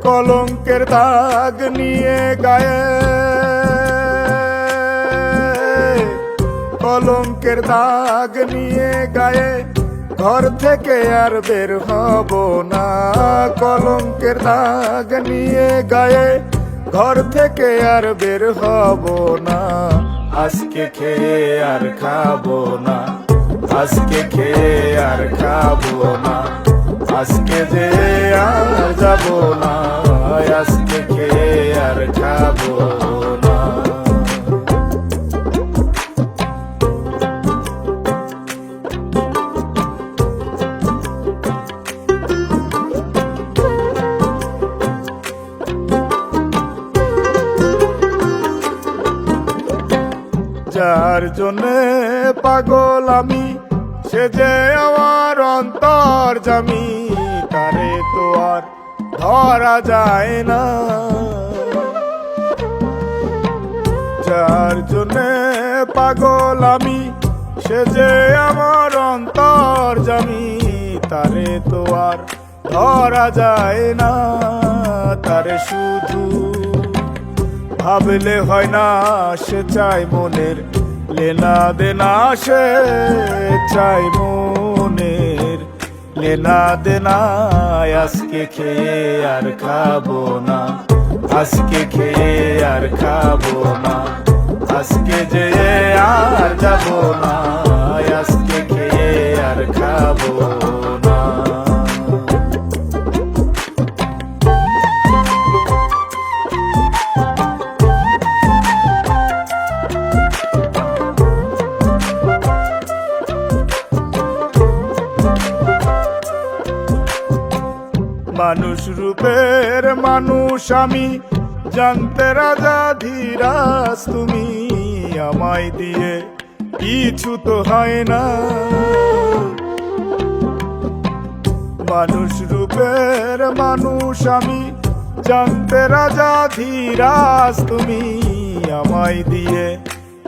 কলঙ্কের দাগ নিয়ে গায়ে, কলঙ্কের দাগ নিয়ে গায়ে ঘর থেকে আর বের হব না। কলঙ্কের দাগ নিয়ে গায়ে ঘর থেকে আর বের হব না। আজকে খেয়ে আর খাবো না, আজকে খেয়ে আর খাবো না, আজকে যে আর যাবো না, আজকে খেয়ে আর খাবো না। যার জন্যে পাগল আমি, সে যে আমার অন্তর্যামী, তারে তো আর ধরা যায় না। যার জন্যে পাগল আমি, সে যে আমার অন্তর্যামী, তারে তো আর ধরা যায় না। তারে শুধু ভাবলে হয় না, সে চাই মনের লেনা দেনা, সে চাই মনের লেনা দেনা। আজকে খেয়ে আর খাবো না, আজকে খেয়ে আর খাবো না, আজকে যে আর যাবো না, আজকে খেয়ে আর খাবো না। মানুষ রূপের মানুষ আমি, জানতে রাজা ধীরাজ তুমি, আমায় দিয়ে কিছু তো হয় না। মানুষ রূপের মানুষ আমি, জানতে রাজা ধীরাজ তুমি, আমায় দিয়ে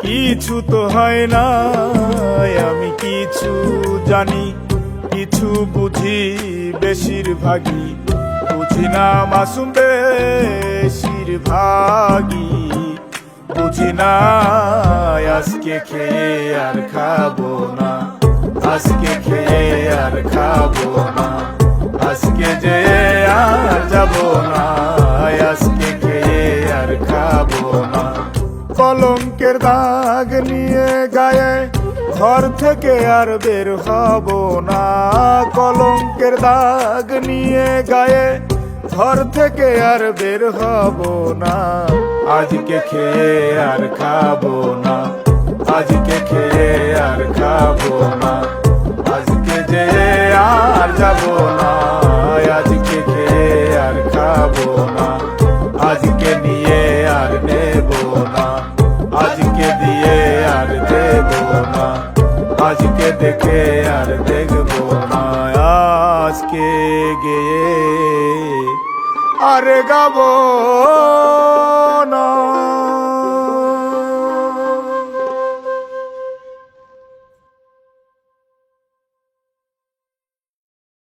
কিছু তো হয় না। আমি কিছু জানি, কিছু বুঝি, বেশিরভাগই বুঝি না মাসুম, বেশিরভাগই বুঝি না। আজকে খেয়ে আর খাবো না, আজকে খেয়ে আর খাবো না, আজকে যে আর যাবো না, আজকে খেয়ে আর খাবো না। কলঙ্কের দাগ নিয়ে গায়ে ঘর থেকে আর বের হব না। কলঙ্কের দাগ নিয়ে গায়ে ঘর থেকে আর বের হব না। আজকে খেয়ে আর খাবো না, আজকে খেয়ে আর খাবো না, আজকে যে আর যাবো না, আজকে খেয়ে আর খাবো না, আজকে নিয়ে আর নেবো না, আজকে দিয়ে আর দেবো না, আজকে দেখে আর দেখবো না, আজকে গিয়ে আর গাবো।